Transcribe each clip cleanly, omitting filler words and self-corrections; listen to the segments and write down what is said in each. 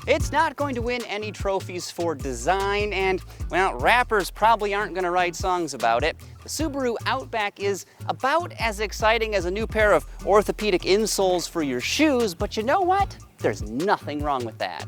It's not going to win any trophies for design, and, well, rappers probably aren't going to write songs about it. The Subaru Outback is about as exciting as a new pair of orthopedic insoles for your shoes, but you know what? There's nothing wrong with that.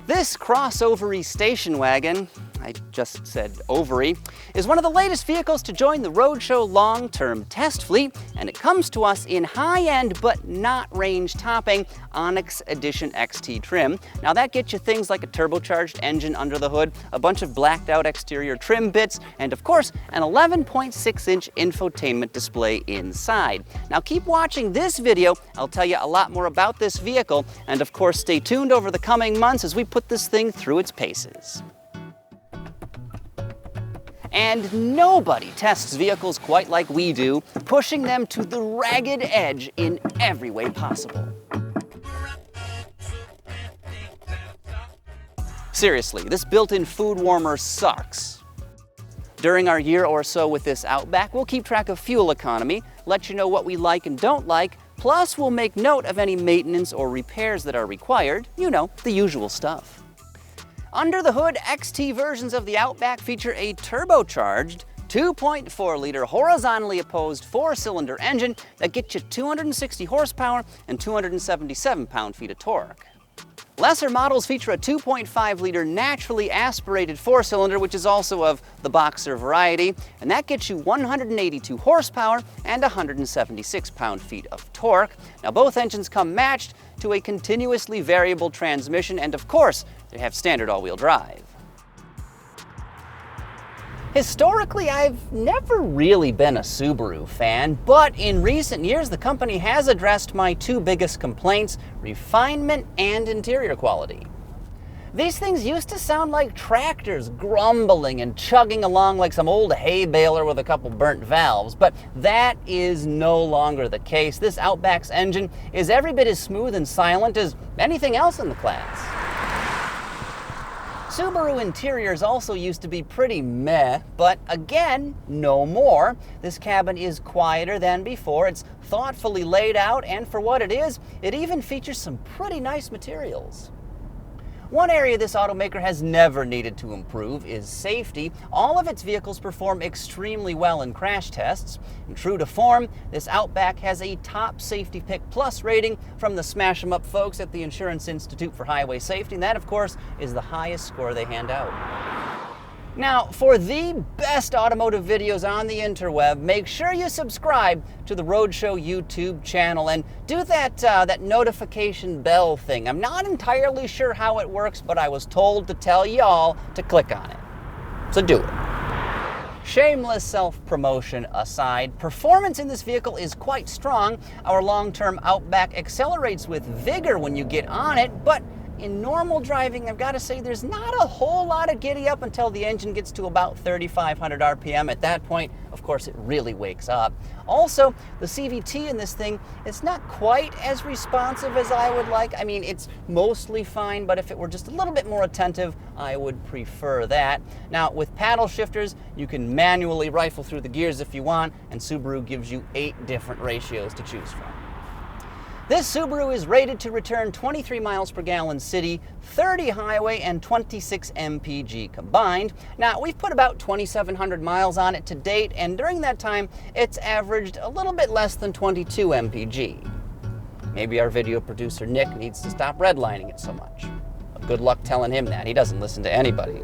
This crossover-y station wagon, I just said ovary, is one of the latest vehicles to join the Roadshow long-term test fleet, and it comes to us in high-end but not range-topping Onyx Edition XT trim. Now that gets you things like a turbocharged engine under the hood, a bunch of blacked-out exterior trim bits, and of course an 11.6-inch infotainment display inside. Now keep watching this video, I'll tell you a lot more about this vehicle, and of course stay tuned over the coming months as we put this thing through its paces. And nobody tests vehicles quite like we do, pushing them to the ragged edge in every way possible. Seriously, this built-in food warmer sucks. During our year or so with this Outback, we'll keep track of fuel economy, let you know what we like and don't like, plus we'll make note of any maintenance or repairs that are required, you know, the usual stuff. Under the hood, XT versions of the Outback feature a turbocharged 2.4-liter horizontally opposed 4-cylinder engine that gets you 260 horsepower and 277 pound-feet of torque. Lesser models feature a 2.5-liter naturally aspirated 4-cylinder, which is also of the Boxer variety, and that gets you 182 horsepower and 176 pound-feet of torque. Now both engines come matched to a continuously variable transmission, and of course, they have standard all-wheel drive. Historically, I've never really been a Subaru fan, but in recent years, the company has addressed my two biggest complaints: refinement and interior quality. These things used to sound like tractors grumbling and chugging along like some old hay baler with a couple burnt valves, but that is no longer the case. This Outback's engine is every bit as smooth and silent as anything else in the class. Subaru interiors also used to be pretty meh, but again, no more. This cabin is quieter than before, it's thoughtfully laid out, and for what it is, it even features some pretty nice materials. One area this automaker has never needed to improve is safety. All of its vehicles perform extremely well in crash tests. And true to form, this Outback has a top Safety Pick Plus rating from the Smash 'em Up folks at the Insurance Institute for Highway Safety, and that, of course, is the highest score they hand out. Now, for the best automotive videos on the interweb, make sure you subscribe to the Roadshow YouTube channel and do that notification bell thing. I'm not entirely sure how it works, but I was told to tell y'all to click on it. So do it. Shameless self-promotion aside, performance in this vehicle is quite strong. Our long-term Outback accelerates with vigor when you get on it, but in normal driving, I've got to say there's not a whole lot of giddy up until the engine gets to about 3,500 RPM. At that point, of course, it really wakes up. Also, the CVT in this thing is not quite as responsive as I would like. I mean, it's mostly fine, but if it were just a little bit more attentive, I would prefer that. Now, with paddle shifters, you can manually rifle through the gears if you want, and Subaru gives you 8 different ratios to choose from. This Subaru is rated to return 23 miles per gallon city, 30 highway, and 26 MPG combined. Now, we've put about 2,700 miles on it to date, and during that time, it's averaged a little bit less than 22 MPG. Maybe our video producer, Nick, needs to stop redlining it so much. But good luck telling him that. He doesn't listen to anybody.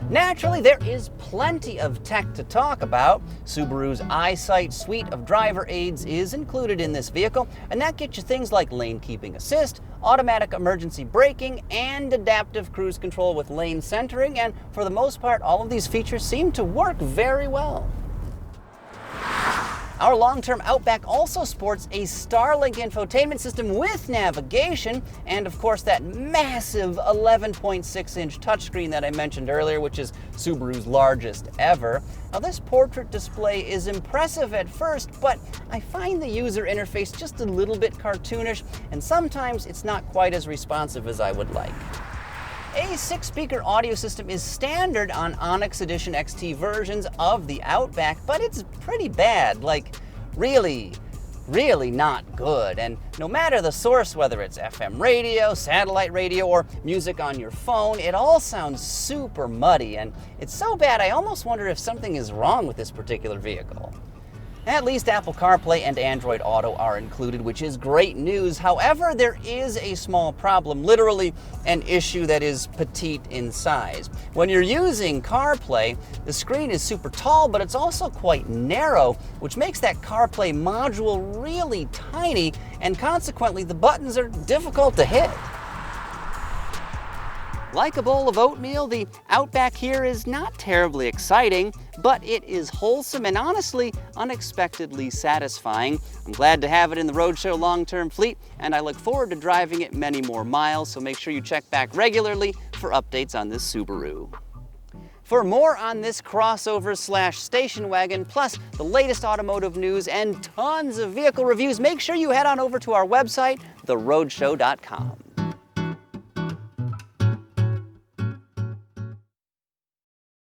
Naturally, there is plenty of tech to talk about. Subaru's EyeSight suite of driver aids is included in this vehicle, and that gets you things like lane keeping assist, automatic emergency braking, and adaptive cruise control with lane centering, and for the most part, all of these features seem to work very well. Our long-term Outback also sports a Starlink infotainment system with navigation, and of course that massive 11.6-inch touchscreen that I mentioned earlier, which is Subaru's largest ever. Now this portrait display is impressive at first, but I find the user interface just a little bit cartoonish, and sometimes it's not quite as responsive as I would like. A 6-speaker audio system is standard on Onyx Edition XT versions of the Outback, but it's pretty bad, like really not good. And no matter the source, whether it's FM radio, satellite radio, or music on your phone, it all sounds super muddy, and it's so bad I almost wonder if something is wrong with this particular vehicle. At least Apple CarPlay and Android Auto are included, which is great news. However, there is a small problem, literally an issue that is petite in size. When you're using CarPlay, the screen is super tall, but it's also quite narrow, which makes that CarPlay module really tiny, and consequently the buttons are difficult to hit. Like a bowl of oatmeal, the Outback here is not terribly exciting, but it is wholesome and honestly unexpectedly satisfying. I'm glad to have it in the Roadshow long-term fleet, and I look forward to driving it many more miles, so make sure you check back regularly for updates on this Subaru. For more on this crossover / station wagon, plus the latest automotive news and tons of vehicle reviews, make sure you head on over to our website, theroadshow.com.